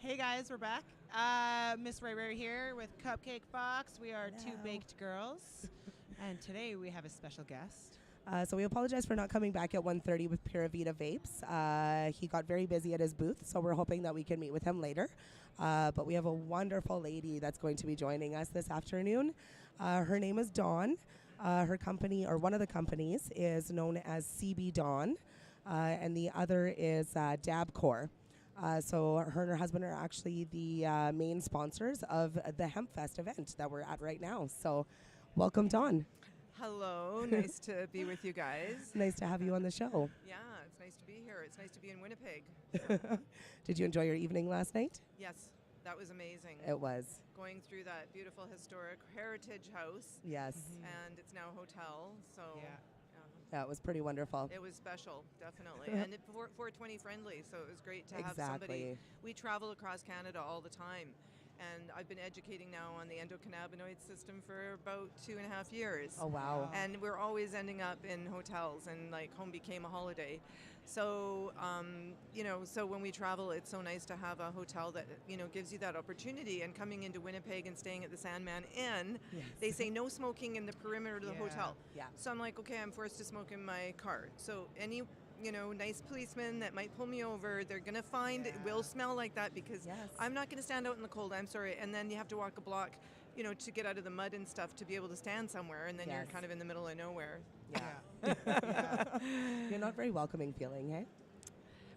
Hey guys, we're back. Miss Rae Rae here with Cupcake Fox. We are two baked girls, and today we have a special guest. So we apologize for not coming back at 1:30 with Pura Vida Vapes. He got very busy at his booth, so we're hoping that we can meet with him later. But we have a wonderful lady that's going to be joining us this afternoon. Her name is Dawn. Her company, or one of the companies, is known as CBDawn, and the other is Dabcore. So her and her husband are actually the main sponsors of the Hemp Fest event that we're at right now. So welcome, Dawn. Hello, nice to be with you guys. Nice to have you on the show. Yeah, it's nice to be here. It's nice to be in Winnipeg. Did you enjoy your evening last night? Yes, that was amazing. It was. Going through that beautiful historic heritage house. Yes. And it's now a hotel, so Yeah, it was pretty wonderful. it was special, definitely. And it 420 friendly, so it was great to have Exactly. somebody. We travel across Canada all the time. And I've been educating now on the endocannabinoid system for about 2.5 years. Oh, wow. And we're always ending up in hotels, and like home became a holiday. So, so when we travel, it's so nice to have a hotel that, gives you that opportunity. And coming into Winnipeg and staying at the Sandman Inn, they say no smoking in the perimeter of the hotel. Yeah. So I'm like, okay, I'm forced to smoke in my car. So any nice policemen that might pull me over, they're going to find it will smell like that because I'm not going to stand out in the cold. I'm sorry. And then you have to walk a block, to get out of the mud and stuff to be able to stand somewhere. And then you're kind of in the middle of nowhere. Yeah. You're not very welcoming feeling, hey?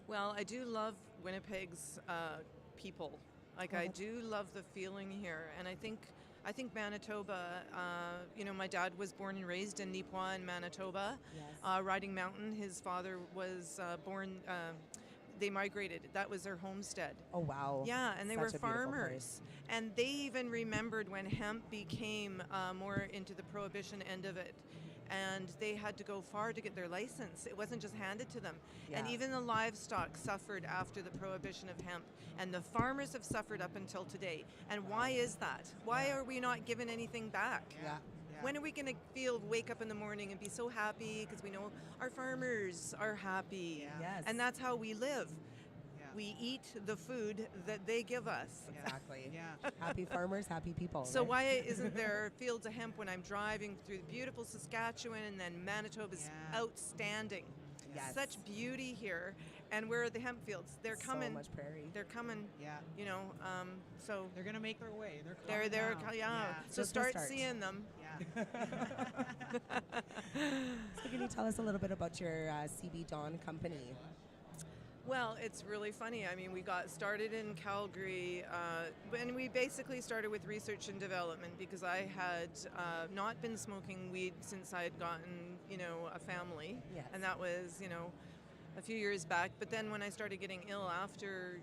Well, I do love Winnipeg's people. Like, I do love the feeling here. And I think Manitoba, my dad was born and raised in Nipawin in Manitoba, Riding Mountain. His father was born, they migrated. That was their homestead. Oh, wow. Yeah, and they were Such a beautiful farmers. place. And they even remembered when hemp became more into the prohibition end of it. And they had to go far to get their license. It wasn't just handed to them. And even the livestock suffered after the prohibition of hemp. And the farmers have suffered up until today. And why is that? Why are we not given anything back? Yeah. When are we going to wake up in the morning and be so happy because we know our farmers are happy? Yes. And that's how we live. We eat the food that they give us. Exactly. Happy farmers, happy people. So right? why isn't there fields of hemp when I'm driving through beautiful Saskatchewan, and then Manitoba's outstanding. Yes. Such beauty here. And where are the hemp fields? They're coming. So much prairie. They're coming. Yeah. So They're gonna make their way. they're there. Yeah. So Just the start start. seeing them. Yeah. So can you tell us a little bit about your CBDawn company? Well, it's really funny. I mean, we got started in Calgary, and we basically started with research and development because I had not been smoking weed since I had gotten, a family. Yes. And that was, a few years back. But then when I started getting ill after,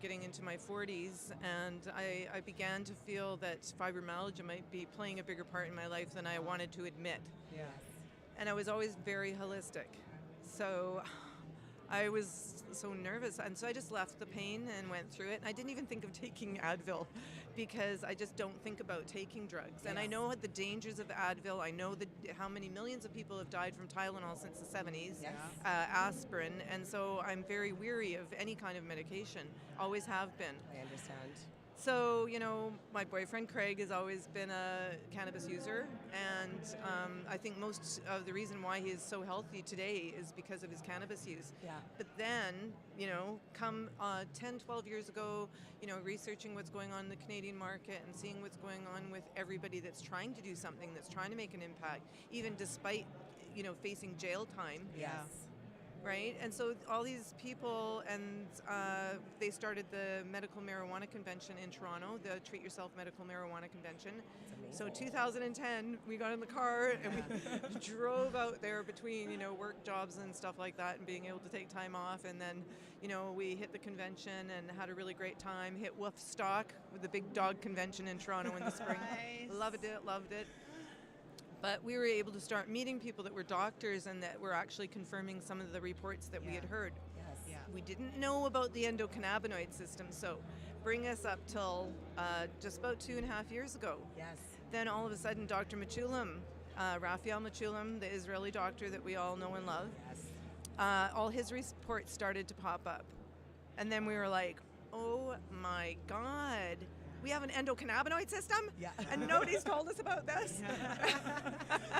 getting into my 40s, and I began to feel that fibromyalgia might be playing a bigger part in my life than I wanted to admit. Yes. And I was always very holistic. So I was so nervous, and so I just left the pain and went through it. And I didn't even think of taking Advil because I just don't think about taking drugs. And I know the dangers of Advil. I know how many millions of people have died from Tylenol since the 70s, aspirin, and so I'm very weary of any kind of medication. Always have been. I understand. So, my boyfriend Craig has always been a cannabis user, and I think most of the reason why he is so healthy today is because of his cannabis use. Yeah. But then, come 10, 12 years ago, researching what's going on in the Canadian market and seeing what's going on with everybody that's trying to do something, that's trying to make an impact, even despite, facing jail time. Yes. Right? And so all these people, and they started the Medical Marijuana Convention in Toronto, the Treat Yourself Medical Marijuana Convention. So 2010, we got in the car and we drove out there between, work jobs and stuff like that, and being able to take time off. And then, we hit the convention and had a really great time. Hit Woofstock with the big dog convention in Toronto in the spring. Nice. Loved it. But we were able to start meeting people that were doctors and that were actually confirming some of the reports that we had heard. Yes. Yeah. We didn't know about the endocannabinoid system, so bring us up till just about 2.5 years ago. Yes. Then all of a sudden, Dr. Machulam, Raphael Machulam, the Israeli doctor that we all know and love, Yes. all his reports started to pop up. And then we were like, oh my God, we have an endocannabinoid system? Yeah. And nobody's told us about this.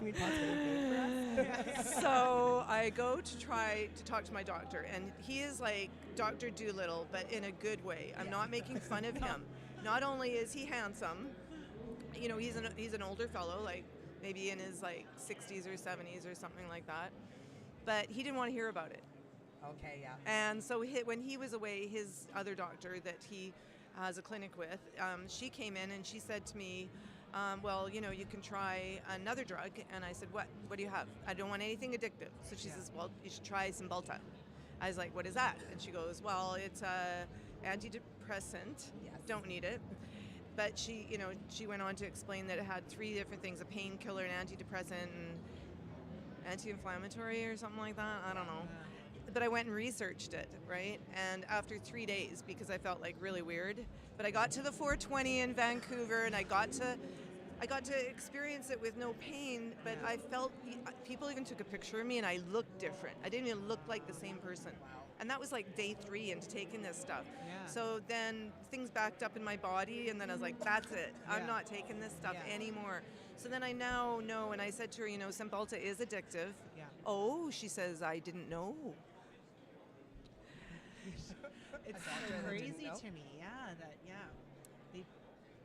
We possibly paid for us. So I go to try to talk to my doctor, and he is like Dr. Doolittle, but in a good way. I'm not making fun of him. Not only is he handsome, you know, he's an older fellow, like maybe in his like 60s or 70s or something like that, but he didn't want to hear about it. Okay, yeah. And so when he was away, his other doctor that he has a clinic with, she came in and she said to me, well, you know, you can try another drug. And I said, what do you have? I don't want anything addictive. So she says, well, you should try Cymbalta. I was like, what is that? And she goes, well, it's a antidepressant. Yes. Don't need it. But she, you know, she went on to explain that it had 3 different things: a painkiller, an antidepressant, and anti-inflammatory or something like that. I don't know. But I went and researched it, right? And after 3 days, because I felt like really weird, but I got to the 420 in Vancouver, and I got to experience it with no pain, but I felt, people even took a picture of me, and I looked different. I didn't even look like the same person. And that was like day 3 into taking this stuff. Yeah. So then things backed up in my body, and then I was like, that's it. I'm not taking this stuff anymore. So then I now know, and I said to her, you know, Cymbalta is addictive. Yeah. Oh, she says, I didn't know. It's crazy to me.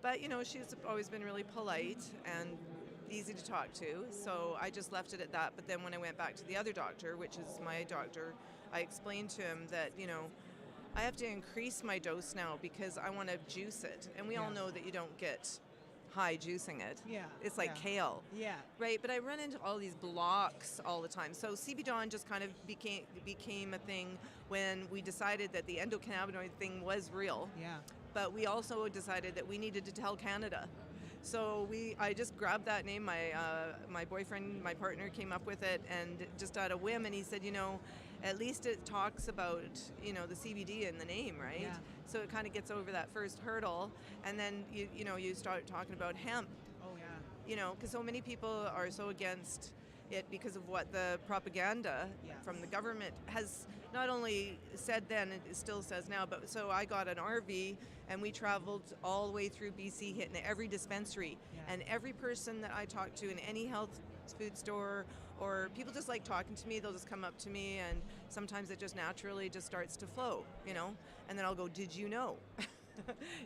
But, you know, she's always been really polite and easy to talk to, so I just left it at that. But then when I went back to the other doctor, which is my doctor, I explained to him that, you know, I have to increase my dose now because I want to juice it. And we all know that you don't get high juicing it. Yeah. It's like kale. Yeah. Right, but I run into all these blocks all the time. So CBDawn just kind of became a thing when we decided that the endocannabinoid thing was real. Yeah. But we also decided that we needed to tell Canada. So I just grabbed that name. My boyfriend, my partner, came up with it, and just out of whim, and he said, you know, at least it talks about, you know, the CBD in the name, right? Yeah. So it kind of gets over that first hurdle, and then you know, you start talking about hemp. Oh yeah. You know, because so many people are so against it because of what the propaganda from the government has not only said then, it still says now, but so I got an RV and we traveled all the way through BC, hitting every dispensary, and every person that I talked to in any health food store, or people just like talking to me, they'll just come up to me, and sometimes it just naturally just starts to flow, you know, and then I'll go, did you know?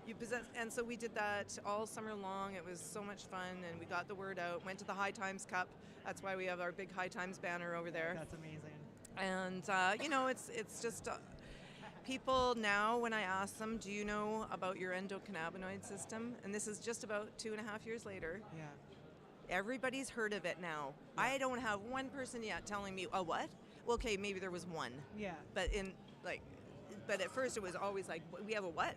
You possess. And so we did that all summer long. It was so much fun, and we got the word out, went to the High Times Cup. That's why we have our big High Times banner over there. That's amazing. And you know, it's just people now, when I ask them, do you know about your endocannabinoid system? And this is just about 2.5 years later. Yeah. Everybody's heard of it now. I don't have one person yet telling me, oh, what? Well, okay, maybe there was one. Yeah. But at first it was always like, we have a what?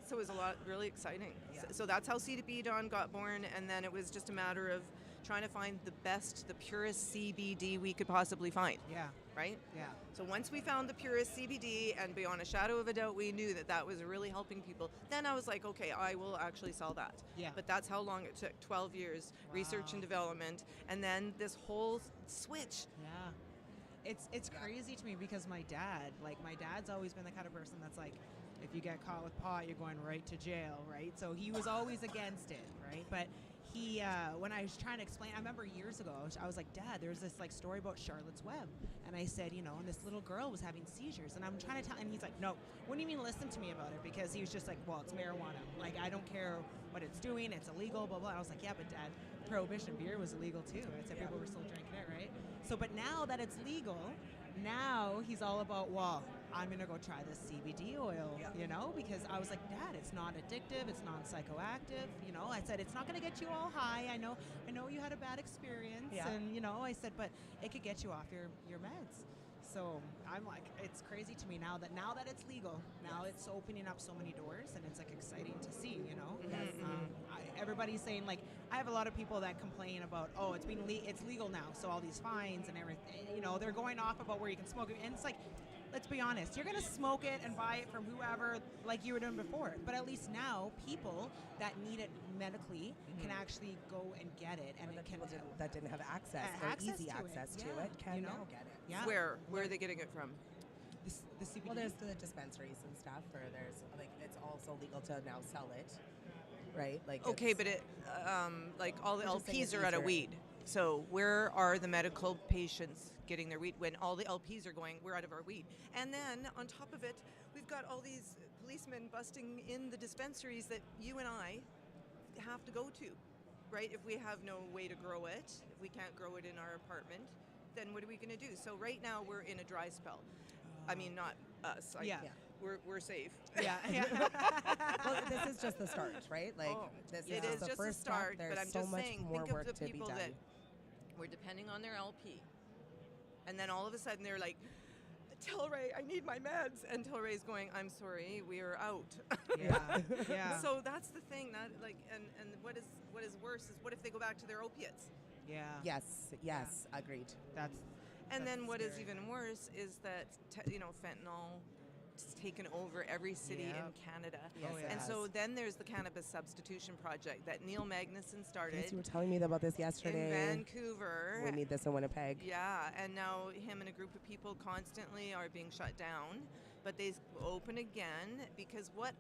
So it was really exciting. Yeah. So that's how CBDawn got born, and then it was just a matter of trying to find the purest CBD we could possibly find. Yeah. Right? Yeah. So once we found the purest CBD, and beyond a shadow of a doubt, we knew that was really helping people, then I was like, okay, I will actually sell that. Yeah. But that's how long it took, 12 years, research and development, and then this whole switch. Yeah. It's crazy to me because my dad's always been the kind of person that's like, if you get caught with pot, you're going right to jail, right? So he was always against it, right? But he, when I was trying to explain, I remember years ago, I was like, Dad, there's this like story about Charlotte's Web. And I said, you know, and this little girl was having seizures. And I'm trying to tell, and he's like, no, wouldn't even listen to me about it, because he was just like, well, it's marijuana. Like, I don't care what it's doing. It's illegal, blah, blah. I was like, yeah, but Dad, Prohibition beer was illegal too. I said people were still drinking it, right? So, but now that it's legal, now he's all about, well, I'm going to go try this CBD oil, you know, because I was like, Dad, it's not addictive, it's non-psychoactive, you know. I said, it's not going to get you all high. I know you had a bad experience, and, you know, I said, but it could get you off your meds. So I'm like, it's crazy to me now that it's legal, now it's opening up so many doors, and it's like exciting to see, you know. Everybody's saying, like, I have a lot of people that complain about, oh, it's legal now, so all these fines and everything, you know, they're going off about where you can smoke it, and it's like, let's be honest, you're going to smoke it and buy it from whoever like you were doing before. But at least now, people that need it medically can actually go and get it. And it can that didn't have access, or easy access to it, can now get it. Yeah. Where are they getting it from? The CBD. Well, there's the dispensaries and stuff, or there's like it's also legal to now sell it, right? Like Okay, it's- but it like all the I'm just saying LPs it's are out of easier. weed. So where are the medical patients getting their weed when all the LPs are going? We're out of our weed, and then on top of it, we've got all these policemen busting in the dispensaries that you and I have to go to, right? If we have no way to grow it, if we can't grow it in our apartment, then what are we going to do? So right now we're in a dry spell. I mean, not us. Yeah. We're safe. Yeah. Yeah. Well, this is just the start, right? Like Oh, this it is is the just first a start, step. There's but I'm so just much saying, more think work of the to be people done. that were depending on their LP, and then all of a sudden they're like, "Tell Ray, I need my meds," and Tell Ray's going, "I'm sorry, we are out." Yeah. Yeah. So that's the thing. That like, and what is worse is what if they go back to their opiates? Yeah. Yes, agreed. That's. And That's then what is scary. even worse is that fentanyl has taken over every city Yep. in Canada. Yes, Oh, it yeah. And has. so then there's the cannabis substitution project that Neil Magnuson started Yes, you were telling me about this in yesterday. Vancouver. We need this in Winnipeg. Yeah, and now him and a group of people constantly are being shut down, but they open again because what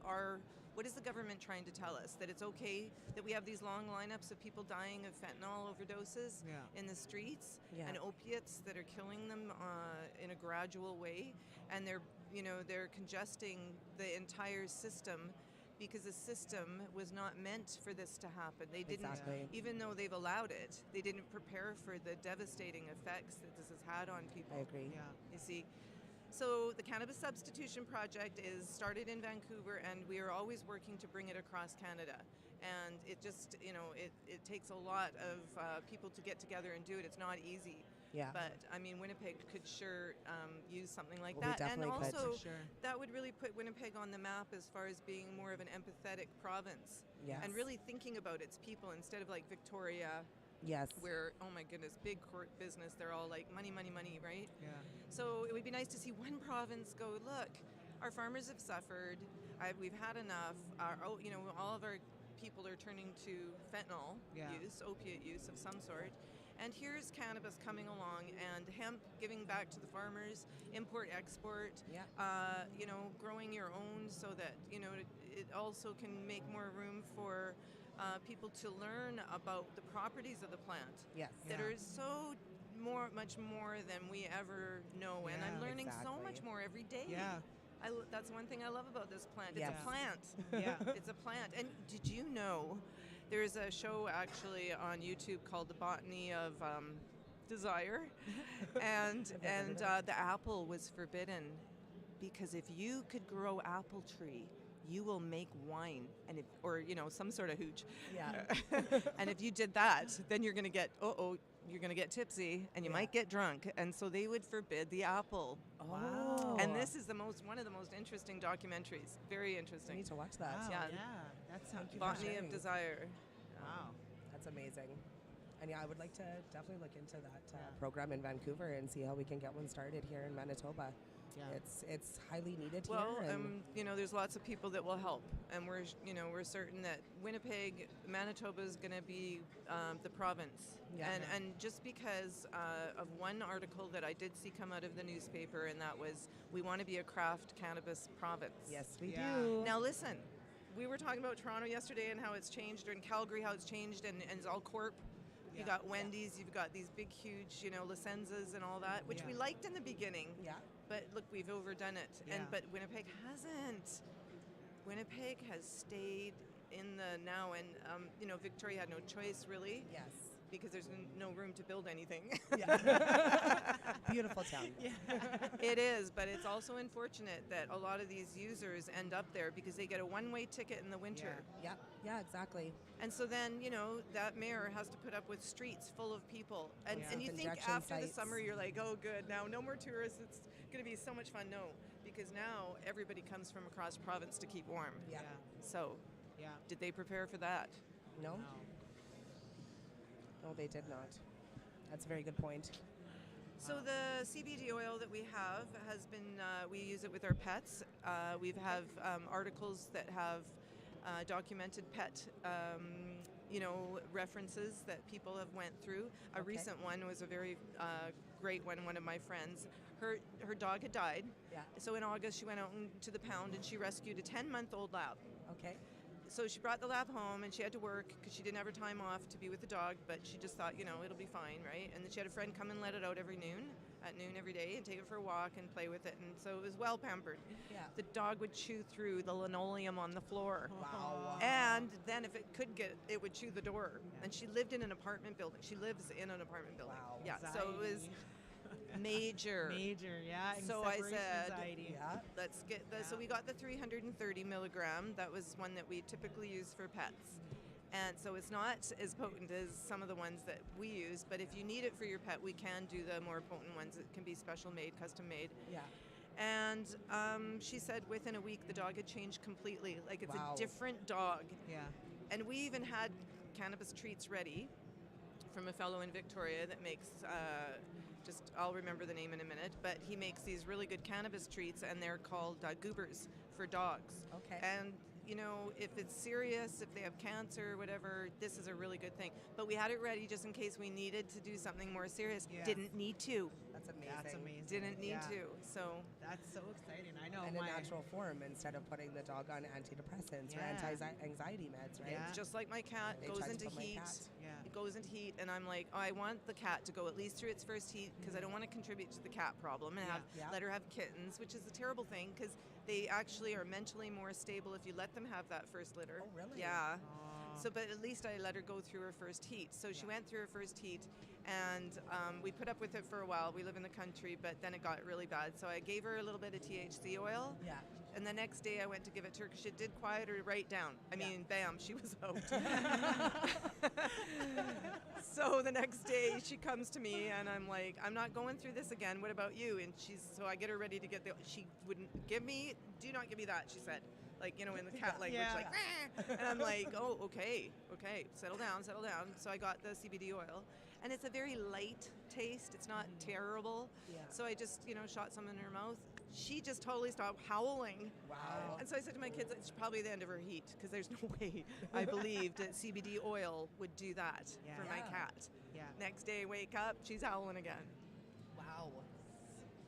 is the government trying to tell us? That it's okay that we have these long lineups of people dying of fentanyl overdoses Yeah. in the streets Yeah. and opiates that are killing them in a gradual way, and they're congesting the entire system because the system was not meant for this to happen. They didn't, Exactly. even though they've allowed it, they didn't prepare for the devastating effects that this has had on people. I agree. Yeah. You see, so the Cannabis Substitution Project is started in Vancouver, and we are always working to bring it across Canada. And it just, it takes a lot of people to get together and do it. It's not easy. Yeah. But I mean, Winnipeg could sure use something like Well, we that, and definitely could. also For sure. that would really put Winnipeg on the map as far as being more of an empathetic province, Yes. and really thinking about its people instead of like Victoria, Yes. where oh my goodness, big court business. They're all like money, money, money, right? Yeah. So it would be nice to see one province go, look, our farmers have suffered. We've had enough. All of our people are turning to fentanyl Yeah. use, opiate use of some sort. And here's cannabis coming along, and hemp giving back to the farmers, import, export, Yeah. growing your own so that, it also can make more room for people to learn about the properties of the plant Yes. that Yeah. are so much more than we ever know. And I'm Yeah, learning so exactly. much more every day. Yeah. That's one thing I love about this plant. Yes. It's a plant. Yeah. It's a plant. And did you know there's a show actually on YouTube called The Botany of Desire, and the apple was forbidden because if you could grow apple tree, you will make wine or some sort of hooch. Yeah. And if you did that, then you're going to get you're going to get tipsy and you Yeah. might get drunk, and so they would forbid the apple. Oh. And this is one of the most interesting documentaries. Very I interesting. need to watch that. Wow. Yeah. Yeah. That sounds. you for Botany sharing. of Desire. Wow. That's amazing. And yeah, I would like to definitely look into that Yeah. program in Vancouver and see how we can get one started here in Manitoba. Yeah. It's highly needed Well, here. And there's lots of people that will help, and we're certain that Winnipeg, Manitoba is going to be the province. Yeah. And just because of one article that I did see come out of the newspaper, and that was, we want to be a craft cannabis province. yes, we Yeah. do. Now listen, we were talking about Toronto yesterday and how it's changed, or in Calgary how it's changed, and it's all corp. You Yeah. got Wendy's, you've got these big, huge, licenzas and all that, which we Yeah. liked in the beginning. Yeah. But look, we've overdone it, Yeah. but Winnipeg hasn't. Winnipeg has stayed in the now, and Victoria had no choice really, Yes. because there's no room to build anything. Yeah. Beautiful town. Yeah. It is, but it's also unfortunate that a lot of these users end up there because they get a one-way ticket in the winter. Yeah. Yeah, exactly. And so then, that mayor has to put up with streets full of people. And, Yeah. and you think Injection after the sites. summer, you're like, oh, good, now no more tourists. It's going to be so much fun. No, because now everybody comes from across province to keep warm. Yeah. So Yeah. did they prepare for that? No? No. No, they did not. That's a very good point. So the CBD oil that we have has been, we use it with our pets. We have articles that have documented pet, references that people have went through. A Okay. recent one was a very great one. One of my friends, her dog had died. Yeah. So in August, she went out to the pound and she rescued a 10-month-old lab. Okay. So she brought the lab home and she had to work because she didn't have her time off to be with the dog, but she just thought, it'll be fine, right? And then she had a friend come and let it out at noon every day, and take it for a walk and play with it. And so it was well pampered. Yeah. The dog would chew through the linoleum on the floor. Wow. And then if it could it would chew the door. And she lived in an apartment building. She lives in an apartment building. Wow. Yeah. So it was major. Yeah. So I separation said, anxiety. Yeah. let's get the, so we got the 330 milligram. That was one that we typically use for pets. And so it's not as potent as some of the ones that we use, but if you need it for your pet, we can do the more potent ones. It can be special made, custom made. Yeah. And she said within a week the dog had changed completely. Like it's Wow. a different dog. Yeah. And we even had cannabis treats ready from a fellow in Victoria that makes, I'll remember the name in a minute, but he makes these really good cannabis treats, and they're called goobers for dogs. Okay. And if it's serious, if they have cancer, whatever, this is a really good thing. But we had it ready just in case we needed to do something more serious. Yeah. Didn't need to. That's amazing. That's amazing. Didn't need Yeah. to. So That's so exciting. I know. In a natural form instead of putting the dog on antidepressants or Yeah. anti-anxiety meds, right? Yeah. just like my cat They goes tried to into put my heat. cat. Yeah. It goes into heat, and I'm like, I want the cat to go at least through its first heat because I don't want to contribute to the cat problem and Yeah. let her have kittens, which is a terrible thing because they actually are mentally more stable if you let them have that first litter. Oh, really? Yeah. Aw. So, but at least I let her go through her first heat. So she went through her first heat, and we put up with it for a while. We live in the country, but then it got really bad. So I gave her a little bit of THC oil. Yeah. And the next day I went to give it to her because it did quiet her right down. I Yeah. mean, bam, she was out. So the next day she comes to me and I'm like, I'm not going through this again. What about you? And so I get her ready to get she wouldn't do not give me that, she said. Like, in the cat language, Yeah. like, "Rah!" And I'm like, oh, okay, settle down. So I got the CBD oil. And it's a very light taste. It's not terrible. Yeah. So I just, shot some in her mouth. She just totally stopped howling. Wow. And so I said to my kids, it's probably the end of her heat because there's no way I believed that CBD oil would do that Yeah. for my Yeah. cat. Yeah. Next day, wake up, she's howling again. Wow.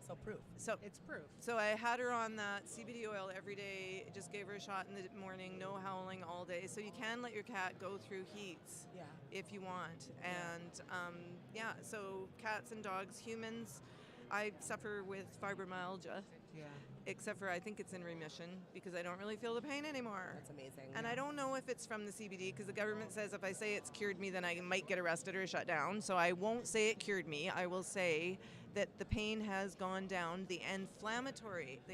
So proof. So It's proof. So I had her on that CBD oil every day, just gave her a shot in the morning, no howling all day. So you can let your cat go through heats Yeah. if you want. And so cats and dogs, humans, I suffer with fibromyalgia, Yeah. except for I think it's in remission because I don't really feel the pain anymore. That's amazing. And I don't know if it's from the CBD because the government says if I say it's cured me, then I might get arrested or shut down. So I won't say it cured me. I will say that the pain has gone down. The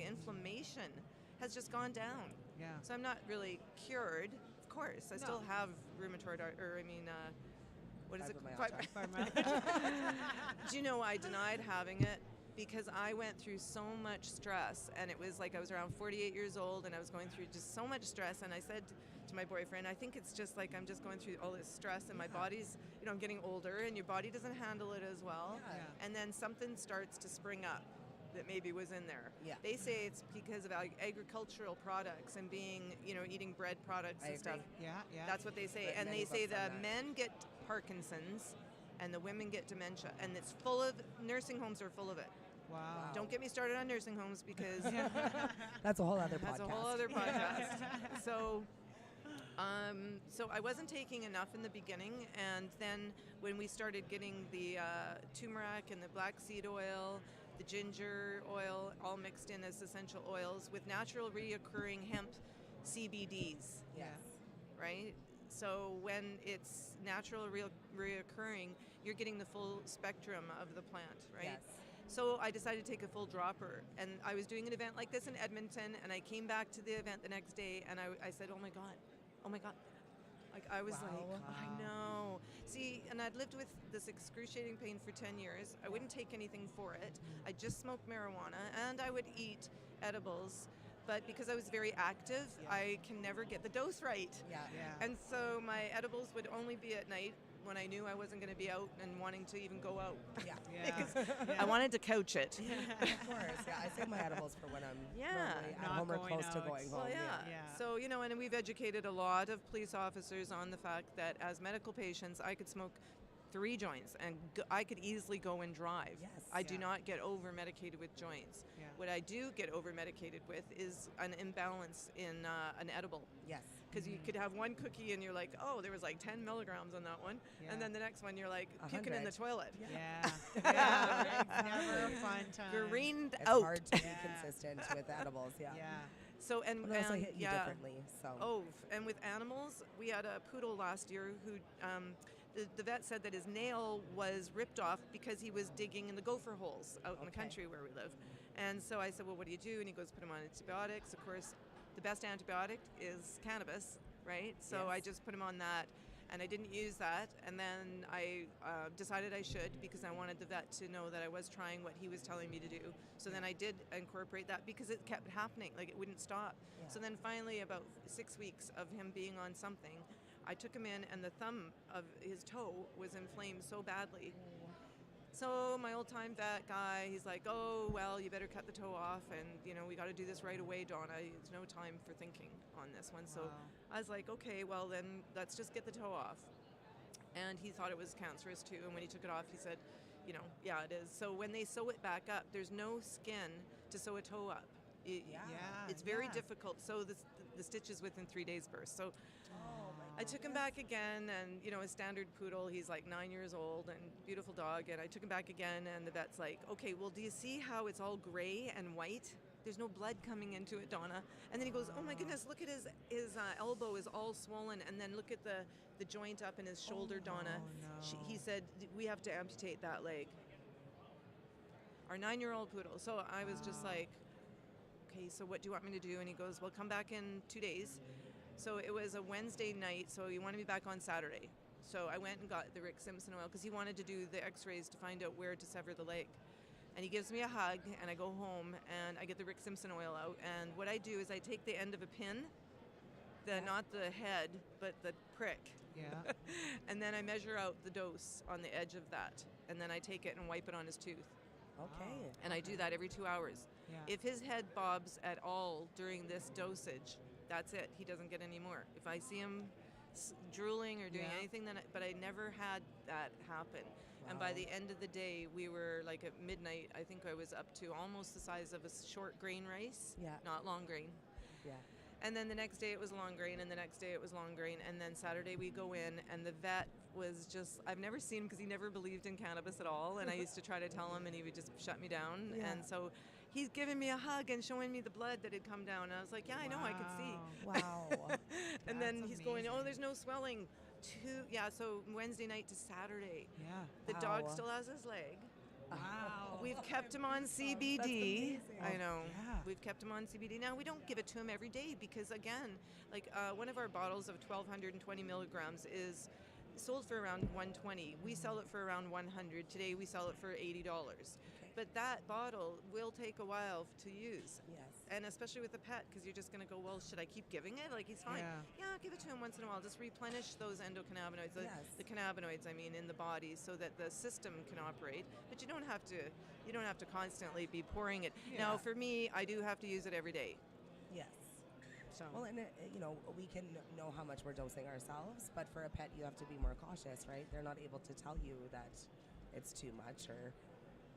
inflammation has just gone down. Yeah. So I'm not really cured. Of course, I still have rheumatoid what is it? Fibromyalgia. Do you know I denied having it because I went through so much stress, and it was like I was around 48 years old and I was going through just so much stress, and I said to my boyfriend, I think it's just like I'm just going through all this stress and my body's, I'm getting older and your body doesn't handle it as well. Yeah. And then something starts to spring up that maybe was in there. Yeah. They say it's because of agricultural products and being, eating bread products I and stuff. agree. Yeah. That's what they say. Read And many they say books on the that. men get Parkinson's and the women get dementia. And it's full of, nursing homes are full of it. Wow. Don't get me started on nursing homes because That's a whole other podcast. that's a whole other podcast. So I wasn't taking enough in the beginning, and then when we started getting the turmeric and the black seed oil, the ginger oil, all mixed in as essential oils with natural reoccurring hemp CBDs, Yes. right? So when it's natural reoccurring, you're getting the full spectrum of the plant, right? Yes. So I decided to take a full dropper, and I was doing an event like this in Edmonton, and I came back to the event the next day, and I said, oh my God. Like, I was Wow. like, I know. See, and I'd lived with this excruciating pain for 10 years. I wouldn't take anything for it. I just smoked marijuana, and I would eat edibles. But because I was very active, I can never get the dose right. Yeah. Yeah. And so my edibles would only be at night when I knew I wasn't going to be out and wanting to even go out. Yeah. Yeah. I wanted to couch it. Of course. Yeah. I save my edibles for when I'm normally at Not home or going close to out. going home. Well, yeah. Yeah. So, and we've educated a lot of police officers on the fact that as medical patients, I could smoke 3 joints, and I could easily go and drive. Yes. I do not get over medicated with joints. Yeah. What I do get over medicated with is an imbalance in an edible. Yes. Because you could have one cookie and you're like, oh, there was like 10 milligrams on that one. Yeah. And then the next one you're like puking in the 100. toilet. Yeah. Yeah. It's never a fun time. Greened It's out. hard to be Yeah. consistent with edibles. Yeah. Yeah. So and, Well, they also and hit you yeah. differently. So. Oh, and with animals, we had a poodle last year who the vet said that his nail was ripped off because he was digging in the gopher holes out in the country where we live. And so I said, well, what do you do? And he goes, put him on antibiotics. Of course, the best antibiotic is cannabis, right? So Yes. I just put him on that, and I didn't use that. And then I decided I should, because I wanted the vet to know that I was trying what he was telling me to do. So then I did incorporate that because it kept happening, like it wouldn't stop. Yeah. So then finally, about 6 weeks of him being on something, I took him in, and the thumb of his toe was inflamed so badly. So my old-time vet guy, he's like, oh, well, you better cut the toe off, and, you know, we got to do this right away, Donna. There's no time for thinking on this one. So Wow. I was like, okay, well, then let's just get the toe off. And he thought it was cancerous, too, and when he took it off, he said, you know, yeah, it is. So when they sew it back up, there's no skin to sew a toe up. Yeah. It's very yeah. difficult. So the stitches within 3 days burst. So Oh my I took him back again, and, you know, a standard poodle, he's like 9 years old and beautiful dog, and I took him back again, and the vet's like, okay, well, do you see how it's all gray and white? There's no blood coming into it, Donna. And then he goes, oh my goodness, look at his elbow is all swollen, and then look at the joint up in his shoulder, Donna. no. He said, we have to amputate that leg. Our 9-year-old poodle. So I was just like, okay, so what do you want me to do? And he goes, well, come back in 2 days. So it was a Wednesday night, so he wanted me back on Saturday. So I went and got the Rick Simpson oil because he wanted to do the x-rays to find out where to sever the leg. And he gives me a hug, and I go home, and I get the Rick Simpson oil out. And what I do is I take the end of a pin, not the head, but the prick, Yeah. and then I measure out the dose on the edge of that. And then I take it and wipe it on his tooth. Okay. And I do that every 2 hours. Yeah. If his head bobs at all during this dosage, that's it. He doesn't get any more. If I see him drooling or doing Yeah. anything, but I never had that happen. And by Wow. the end of the day, we were like at midnight, I think I was up to almost the size of a short grain rice, Yeah. not long grain. Yeah. And then the next day it was long grain, and the next day it was long grain, and then Saturday we go in, and the vet was just, I've never seen him because he never believed in cannabis at all, and I used to try to tell him, and he would just shut me down. Yeah. And so he's giving me a hug and showing me the blood that had come down, and I was like, yeah, I know, I could see. Wow. Wow. And then That's he's going, oh, amazing. there's no swelling. So Wednesday night to Saturday. Yeah. The dog Wow. still has his leg. Wow. We've kept him on CBD. amazing. I know. Yeah. We've kept him on CBD. Now, we don't give it to him every day because, again, like one of our bottles of 1,220 milligrams is sold for around $120. We sell it for around $100. Today, we sell it for $80. But that bottle will take a while to use. Yes. And especially with a pet, because you're just going to go, well, should I keep giving it? Like, he's fine. Yeah. Give it to him once in a while. Just replenish those endocannabinoids, Yes. the cannabinoids, I mean, in the body, so that the system can operate. But you don't have to constantly be pouring it. Yeah. Now, for me, I do have to use it every day. Yes. So Well, and we can know how much we're dosing ourselves, but for a pet, you have to be more cautious, right? They're not able to tell you that it's too much, or.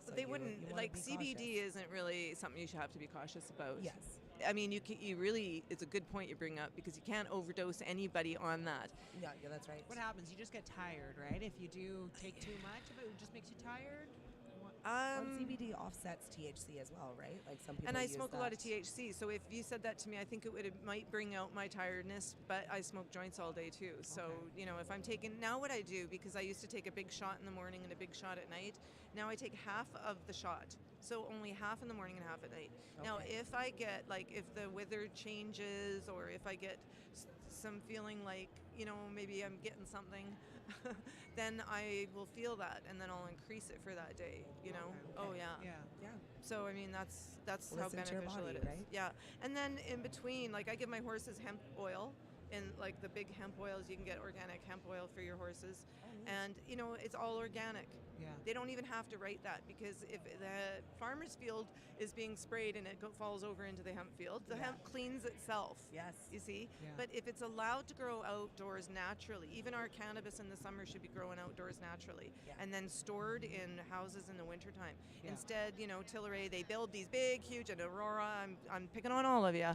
So they you wouldn't wanna like be CBD cautious. isn't really something you should have to be cautious about. Yes. I mean, you really, it's a good point you bring up, because you can't overdose anybody on that. Yeah, that's right. What happens? You just get tired, right? If you do take too much of it, it just makes you tired. Well, CBD offsets THC as well, right? Like some people. And I use smoke a lot of that. THC, so if you said that to me, I think it might bring out my tiredness, but I smoke joints all day too. So, if I'm taking, now what I do, because I used to take a big shot in the morning and a big shot at night, now I take half of the shot. So only half in the morning and half at night. Now, Okay. if I get, like, if the weather changes, or if I get some feeling like, maybe I'm getting something, then I will feel that, and then I'll increase it for that day, Oh, yeah. Yeah. Yeah. So I mean, that's how Listen to your beneficial body, it is. right? Yeah. And then in between, like, I give my horses hemp oil, and like the big hemp oils, you can get organic hemp oil for your horses, and it's all organic. Yeah. They don't even have to write that, because if the farmer's field is being sprayed and it falls over into the hemp field, the hemp cleans itself. Yes. You see? Yeah. But if it's allowed to grow outdoors naturally, even our cannabis in the summer should be growing outdoors naturally, and then stored in houses in the wintertime. Yeah. Instead, Tilray, they build these big, huge, and Aurora, I'm picking on all of you.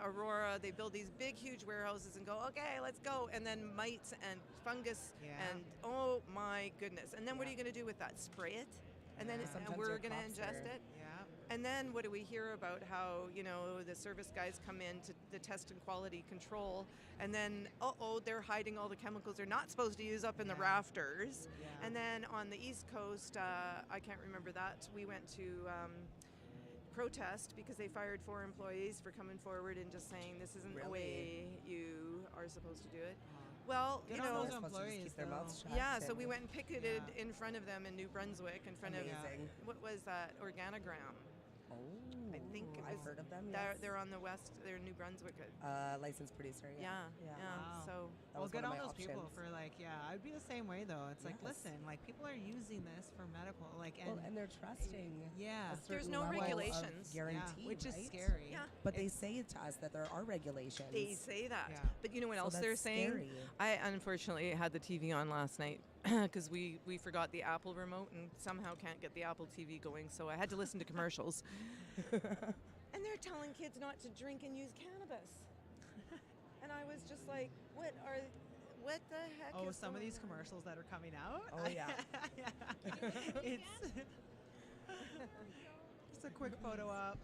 Aurora, they build these big, huge warehouses and go, okay, let's go. And then mites and fungus and oh my goodness. And then what are you going to do with that? Spray it? And then and we're going to ingest it? Yeah. And then what do we hear about how, the service guys come in to the test and quality control, and then, they're hiding all the chemicals they're not supposed to use up in the rafters. Yeah. And then on the East Coast, I can't remember that, we went to protest because they fired 4 employees for coming forward and just saying this isn't the way you are supposed to do it. Well, Good you on know, those employees, keep their though. mouths shut. yeah, so we went and picketed in front of them in New Brunswick, in front Amazing. of, what was that, Organogram. Oh, I think it I've was- heard of them. They're on the west, they're New Brunswick. Licensed producer. Yeah. Wow. So, That Well, was good one on of my those people options. for I'd be the same way though. It's like, Yes. listen, people are using this for medical, And they're trusting. yeah, a There's certain no level of regulations. guarantee, which is right? scary. yeah, But they say to us that there are regulations. they say that. Yeah. But you know what So else that's they're saying? scary. I unfortunately had the TV on last night because we forgot the Apple remote and somehow can't get the Apple TV going, so I had to listen to commercials. And they're telling kids not to drink and use cannabis. And I was just like, what the heck Oh, is some of going these on? commercials that are coming out. Oh, yeah. It's just a quick photo op.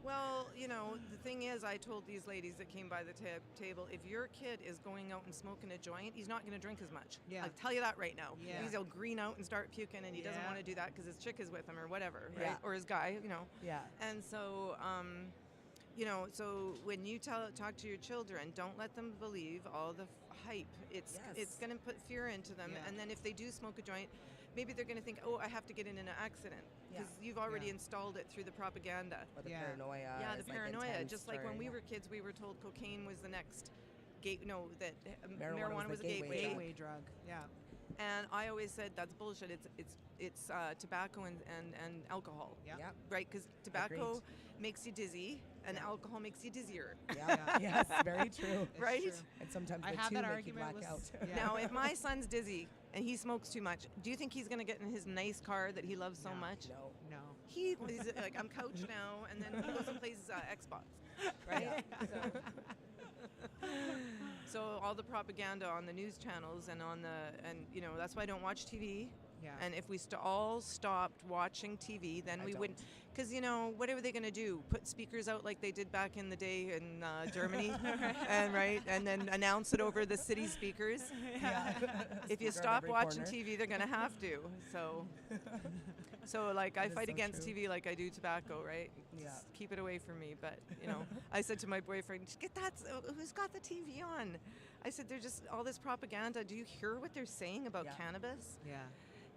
Well, the thing is, I told these ladies that came by the table, if your kid is going out and smoking a joint, he's not going to drink as much. Yeah. I'll tell you that right now. Yeah. He'll green out and start puking, and he doesn't Yeah. want to do that because his chick is with him or whatever, right? Yeah. Or his guy, Yeah. And so, so when you talk to your children, don't let them believe all the hype. It's Yes. going to put fear into them, Yeah. and then if they do smoke a joint, maybe they're going to think, I have to get in an accident Yeah. because you've already Yeah. installed it through the propaganda. Or the Yeah. paranoia. Yeah, is, the paranoia. intense Just like or- when we were kids, we were told cocaine was the next that Marijuana was was a the gateway. Gateway drug. Yeah. And I always said that's bullshit. It's tobacco and alcohol, Yeah. Yep. right? Because tobacco Agreed. makes you dizzy, and Yeah. alcohol makes you dizzier. Yeah. Yes, very true. It's Right? true. And sometimes I the had two that make argument you black out. with. Yeah. Now, if my son's dizzy and he smokes too much, do you think he's gonna get in his nice car that he loves so No. much? No. No. He's like, I'm coach now, and then he goes and plays Xbox, right? So all the propaganda on the news channels and that's why I don't watch TV. Yeah. And if we all stopped watching TV, then I we don't. wouldn't. Because what are they going to do? Put speakers out like they did back in the day in Germany, and then announce it over the city speakers. Yeah. If you Speaker on stop every watching corner. TV, they're going to have to. So like I That is fight so against true. TV like I do tobacco, right? Yeah. Just keep it away from me. But I said to my boyfriend, "Get that! Who's got the TV on?" I said, "They're just all this propaganda. Do you hear what they're saying about Yeah. cannabis?" Yeah.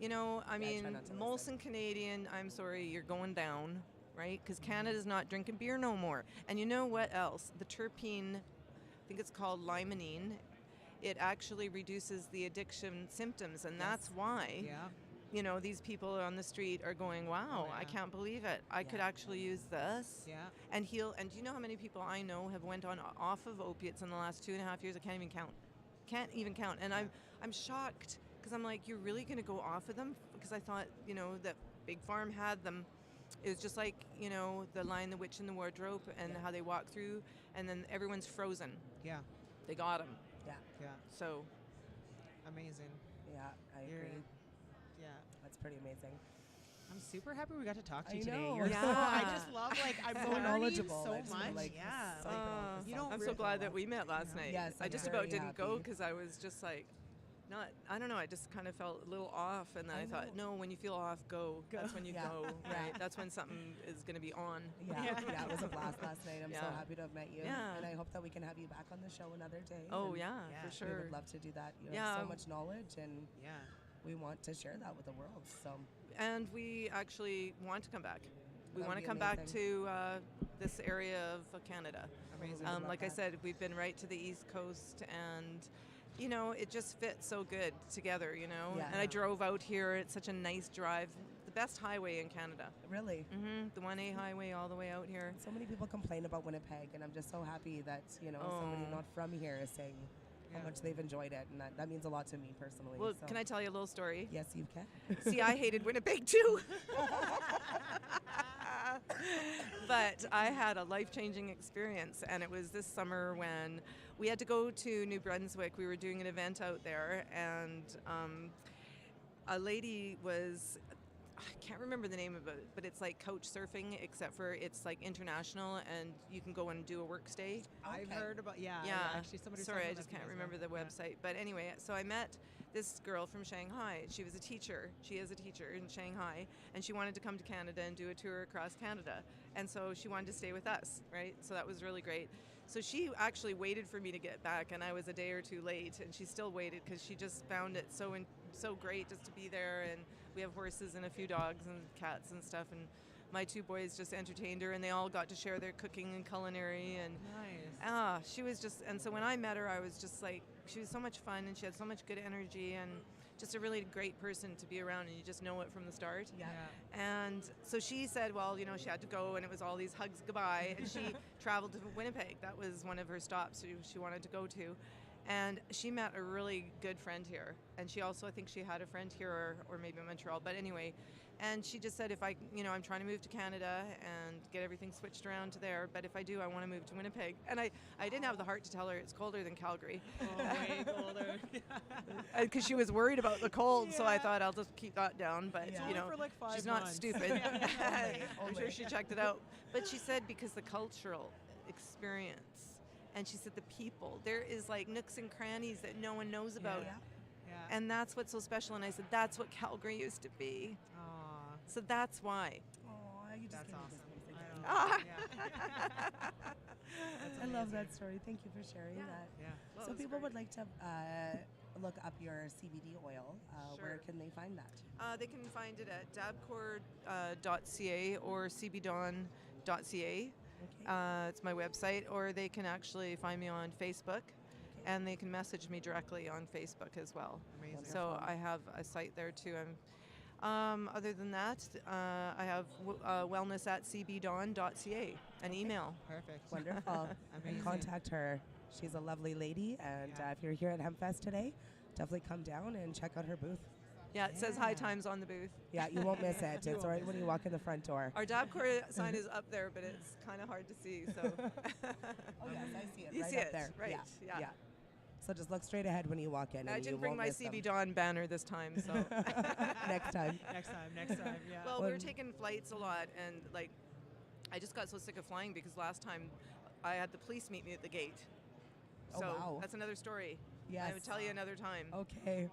I try mean, not to Molson listen. Canadian, I'm sorry, you're going down, right? Because Canada's not drinking beer no more. And you know what else? The terpene, I think it's called limonene, it actually reduces the addiction symptoms. And that's why, Yeah. these people on the street are going, wow, Oh, I yeah. can't believe it. I could Yeah. actually use this. Yeah. And heal. And do you know how many people I know have went off of opiates in the last 2.5 years? I can't even count. And I'm shocked because I'm like, you're really going to go off of them? Because I thought, that Big Farm had them. It was just like, the Lion, the Witch, and the Wardrobe, and how they walk through, and then everyone's frozen. Yeah. They got them. Yeah. Yeah. So, Amazing. Yeah, I You're- agree. Yeah. That's pretty amazing. I'm super happy we got to talk to I you today. know. You're Yeah. so, I just love I'm So learning knowledgeable. so I just feel much. like Yeah. so proud. You don't I'm so really- glad that we met last night. Yes, I I'm just very about didn't go happy. because I was just like, I don't know, I just kind of felt a little off, and then I thought, no, when you feel off, go. That's when you Yeah. go, Yeah. right? That's when something is going to be on. Yeah, yeah, it was a blast last night. I'm so Yeah. happy to have met you. Yeah. And I hope that we can have you back on the show another day. Oh, and yeah, Yeah. for We sure. would love to do that. You have Yeah. so much knowledge, and Yeah. we want to share that with the world. So And we actually want to come back. We That'd want to be come back amazing. to this area of Canada. Amazing. would love Like I that. said, we've been right to the East Coast, and you know, it just fits so good together, you know. Yeah. And I drove out here. It's such a nice drive. The best highway in Canada. Really? The 1A highway all the way out here. So many people complain about Winnipeg, and I'm just so happy that, you know, somebody not from here is saying how much they've enjoyed it, and that means a lot to me personally. Well, so. can I tell you a little story? Yes, you can. See, I hated Winnipeg too. But I had a life-changing experience, and it was this summer when we had to go to New Brunswick. We were doing an event out there, and a lady was, I can't remember the name of it, but it's like couch surfing, except for it's like international, and you can go and do a work stay. I've heard about, Yeah. Actually, somebody. Sorry, I just can't remember the website. But anyway, so I met this girl from Shanghai. She was a teacher. She is a teacher in Shanghai, and she wanted to come to Canada and do a tour across Canada. And so she wanted to stay with us, right? So that was really great. So she actually waited for me to get back, and I was a day or two late, and she still waited because she just found it so great just to be there. And we have horses and a few dogs and cats and stuff, and my two boys just entertained her, and they all got to share their cooking and culinary. And Nice. she was just, and so when I met her, I was just like, she was so much fun, and she had so much good energy, and just a really great person to be around, and you just know it from the start. Yeah. And so she said, well, you know, she had to go, and it was all these hugs goodbye, and she traveled to Winnipeg. That was one of her stops she wanted to go to. And she met a really good friend here. And she also, I think she had a friend here or maybe in Montreal. But anyway, and she just said, if I, you know, I'm trying to move to Canada and get everything switched around to there. But if I do, I want to move to Winnipeg. And I didn't have the heart to tell her it's colder than Calgary. Oh, way colder. Because she was worried about the cold. So I thought I'll just keep that down. But, It's you only know, for like 5 she's not months. stupid. I'm sure Only. she checked it out. But she said because the cultural experience. And she said the people, there is like nooks and crannies that no one knows about. Yeah. And that's what's so special. And I said, that's what Calgary used to be. Aw, So that's why. Oh, you just that's gave me awesome. goosebumps again. Ah. Yeah. I love that story. Thank you for sharing that. Yeah. Well, So it was people great. would like to look up your CBD oil. Where Sure. can they find that? They can find it at dabcore.ca or CBDawn.ca. Okay. It's my website, or they can actually find me on Facebook, and they can message me directly on Facebook as well. Amazing. So I have a site there too. Other than that, I have wellness at cbdawn.ca, an email. Perfect. Wonderful. Amazing. And contact her. She's a lovely lady. And Yeah. if you're here at Hemp Fest today, definitely come down and check out her booth. Yeah, it says High Yeah. Times on the booth. Yeah, you won't miss it. You It's won't right miss when it. you walk in the front door. Our Dabcore sign is up there, but it's kind of hard to see. So Oh, yes, I see it. You right see up it, there. right, Yeah. yeah. So just look straight ahead when you walk in. I and didn't you bring won't my miss them. CB Dawn banner this time. So Next time. Next time. Yeah. well, Well- we're taking flights a lot, and like I just got so sick of flying because last time I had the police meet me at the gate. Oh, So wow. that's another story. Yes. I would tell you another time. Okay.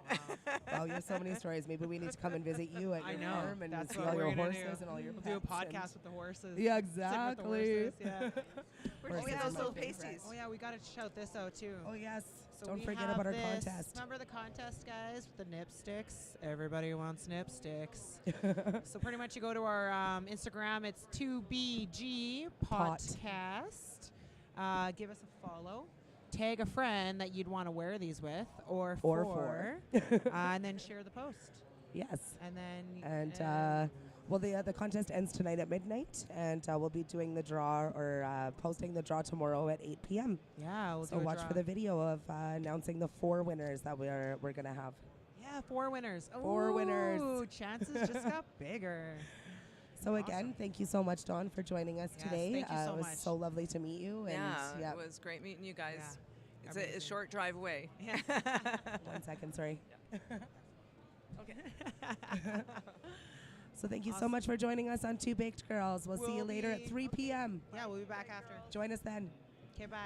Wow, you have so many stories. Maybe we need to come and visit you at I your know. farm and That's see what all we're your gonna horses do. and all your We'll pets. do a and- podcast with the horses. Yeah, Sit with the exactly. horses, yeah. Oh Horses yeah, are those my little favorite. pasties. Oh yeah, we gotta shout this out too. Oh, yes. So Don't we forget have about our this- contest. Remember the contest, guys? With the nip sticks. Everybody wants nip sticks. So pretty much you go to our Instagram. It's 2BG Pot. Podcast. Give us a follow. Tag a friend that you'd want to wear these with, or Or for, and then share the post. Yes. And then And well, the contest ends tonight at midnight, and we'll be doing the draw or posting the draw tomorrow at 8 p.m. yeah, we'll So do a watch draw. for the video of announcing the 4 winners that we're gonna have. Yeah, 4 winners. 4 winners. Ooh, chances just got bigger. So Awesome. again, thank you so much, Dawn, for joining us Yes, today. thank you so it was much. so lovely to meet you. And Yeah, it was great meeting you guys. Yeah. It's Amazing. a short drive away. Yeah. 1 second, sorry. Okay. So thank you so Awesome. much for joining us on Two Baked Girls. We'll see you We'll later at be- 3 p.m. Yeah, we'll be back after. Join us then. Okay, bye.